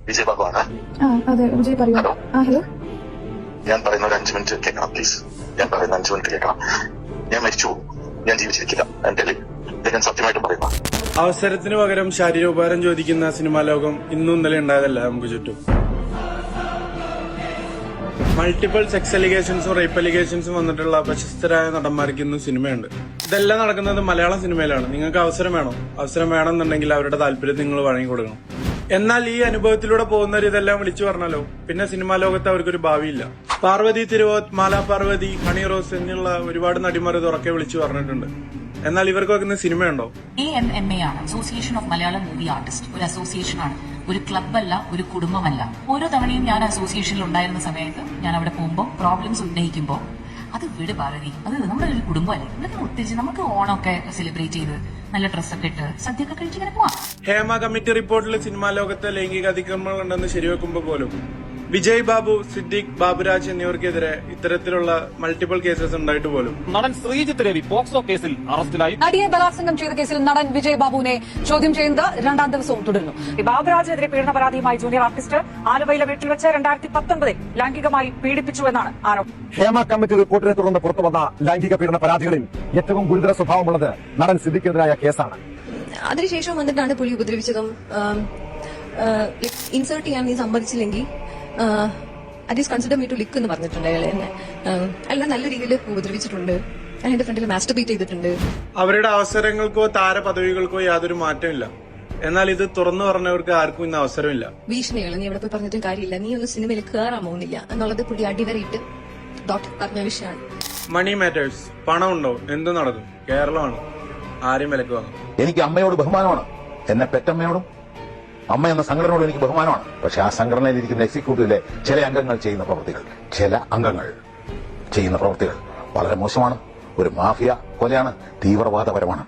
വിജയ് ബാബു ആണ്. അതെ വിജയ് പറയൂ. ഹലോ, ഞാൻ പറയുന്ന ഒരു 5 മിനിറ്റ് കേൾക്കണം പ്ലീസ്. ഞാൻ പറയുന്ന 5 മിനിറ്റ് കേൾക്കണം. ഞാൻ മരിച്ചു, ഞാൻ ജീവിച്ചിരിക്കില്ല. ഞാൻ സത്യമായിട്ട് പറയുക. അവസരത്തിന് പകരം ശാരീരോപകാരം ചോദിക്കുന്ന സിനിമാ ലോകം ഇന്നും ഇന്നലെ ഉണ്ടായതല്ല നമുക്ക് ചുറ്റും. മൾട്ടിപ്പിൾ സെക്സ് അലിഗേഷൻസും റേപ്പ് അലിഗേഷൻസും വന്നിട്ടുള്ള പ്രശസ്തരായ നടന്മാർക്ക് ഇന്നും സിനിമയുണ്ട്. ഇതെല്ലാം നടക്കുന്നത് മലയാളം സിനിമയിലാണ്. നിങ്ങൾക്ക് അവസരം വേണോ? അവസരം വേണമെന്നുണ്ടെങ്കിൽ അവരുടെ താല്പര്യം നിങ്ങൾ വഴങ്ങി കൊടുക്കണം. എന്നാൽ ഈ അനുഭവത്തിലൂടെ പോകുന്നവർ ഇതെല്ലാം വിളിച്ചു പറഞ്ഞാലോ പിന്നെ സിനിമാ ലോകത്ത് അവർക്കൊരു ഭാവിയില്ല. പാർവതി തിരുവോത്ത്, മാലാ പാർവതി, ഹണി റോസ് എന്നുള്ള ഒരുപാട് നടിമാർ ഇത് ഉറക്കെ വിളിച്ചു പറഞ്ഞിട്ടുണ്ട്. എന്നാൽ ഇവർക്കൊക്കെ ഇന്ന് സിനിമയുണ്ടോ? AMMA ആണ്, association of Malayalam movie artist. ഒരു അസോസിയേഷൻ ആണ്, ഒരു ക്ലബ്ബല്ല, ഒരു കുടുംബമല്ല. ഓരോ തവണയും ഞാൻ അസോസിയേഷനിൽ ഉണ്ടായിരുന്ന സമയത്ത് ഞാൻ അവിടെ പോകുമ്പോൾ പ്രോബ്ലംസ് ഉന്നയിക്കുമ്പോൾ അത് വിട് പാർവതി, അത് നമ്മുടെ ഒരു കുടുംബമല്ലേ, ഇതൊക്കെ ഒത്തിരി നമുക്ക് ഓണമൊക്കെ സെലിബ്രേറ്റ് ചെയ്ത് നല്ല ഡ്രസ്സൊക്കെ ഇട്ട് സദ്യയൊക്കെ കഴിച്ച് ഇങ്ങനെ പോവാം. ഹേമ കമ്മിറ്റി റിപ്പോർട്ടിൽ സിനിമാ ലോകത്തെ ലൈംഗിക അതിക്രമങ്ങൾ ഉണ്ടെന്ന് ശരിവെക്കുമ്പോൾ പോലും വിജയ് ബാബു, സിദ്ദിഖ്, ബാബുരാജ് എന്നിവർക്കെതിരെ ഇത്തരത്തിലുള്ള മൾട്ടിപ്പിൾ കേസസ് ഉണ്ടായിട്ട് പോലും നടൻ ശ്രീജിത്ത് രവി പോക്സോ കേസിൽ അറസ്റ്റിലായി. നടിയെ ബലാത്സംഗം ചെയ്ത കേസിൽ നടൻ വിജയ് ബാബുവിനെ ചോദ്യം ചെയ്യുന്നത് 2ാം ദിവസവും തുടരുന്നു. ബാബുരാജിനെതിരെ പീഡന പരാതിയുമായി ജൂനിയർ ആർട്ടിസ്റ്റ് ആലുവയിലെ വീട്ടിൽ വെച്ച് 2019 ലൈംഗികമായി പീഡിപ്പിച്ചുവെന്നാണ് ആരോപണം. ഹേമ കമ്മിറ്റി റിപ്പോർട്ടിനെ തുടർന്ന് പുറത്തുവന്ന ലൈംഗിക പീഡന പരാതികളിൽ ഏറ്റവും ഗുരുതര സ്വഭാവമുള്ളത് നടൻ സിദ്ദിഖിനെതിരായ കേസാണ്. അതിനുശേഷം വന്നിട്ടാണ് പുള്ളി ഉപദ്രവിച്ചതും ഇൻസേർട്ട് ചെയ്യാൻ നീ സമ്മതിച്ചില്ലെങ്കിൽ അറ്റ്ലീസ്റ്റ് കൺസിഡർ മീ ടു ലിക്ക് എന്ന് പറഞ്ഞിട്ടുണ്ട് അയാൾ എന്നെ. എല്ലാം നല്ല രീതിയിൽ ഉപദ്രവിച്ചിട്ടുണ്ട്. ഞാൻ എന്റെ ഫ്രണ്ടിൽ മാസ്റ്റർബേറ്റ് ചെയ്തിട്ടുണ്ട്. അവരുടെ അവസരങ്ങൾക്കോ താരപദവികൾക്കോ യാതൊരു മാറ്റമില്ല. എന്നാൽ ഇത് തുറന്നു പറഞ്ഞവർക്ക് ആർക്കും ഇന്ന് അവസരമില്ല. ഭീഷണികൾ നീ എവിടെ പോയി പറഞ്ഞിട്ടും കാര്യമില്ല, നീ ഒന്നും സിനിമയിൽ കയറാൻ പോകുന്നില്ല എന്നുള്ളത് പുള്ളി അടിവരയിട്ട് ഡോക്ടർ പറഞ്ഞ വിഷയമാണ്. Money matters. പണമുണ്ടോ എന്ത് നടക്കും? കേരളമാണ്, ആരും വിലക്ക് വാങ്ങും. എനിക്ക് അമ്മയോട് ബഹുമാനമാണ്. എന്നെ പെറ്റമ്മയോടും അമ്മ എന്ന സംഘടനയോട് എനിക്ക് ബഹുമാനമാണ്. പക്ഷെ ആ സംഘടനയിൽ ഇരിക്കുന്ന എക്സിക്യൂട്ടീവിലെ ചില അംഗങ്ങൾ ചെയ്യുന്ന പ്രവൃത്തികൾ വളരെ മോശമാണ്. ഒരു മാഫിയ കൊലയാണ്, തീവ്രവാദപരമാണ്.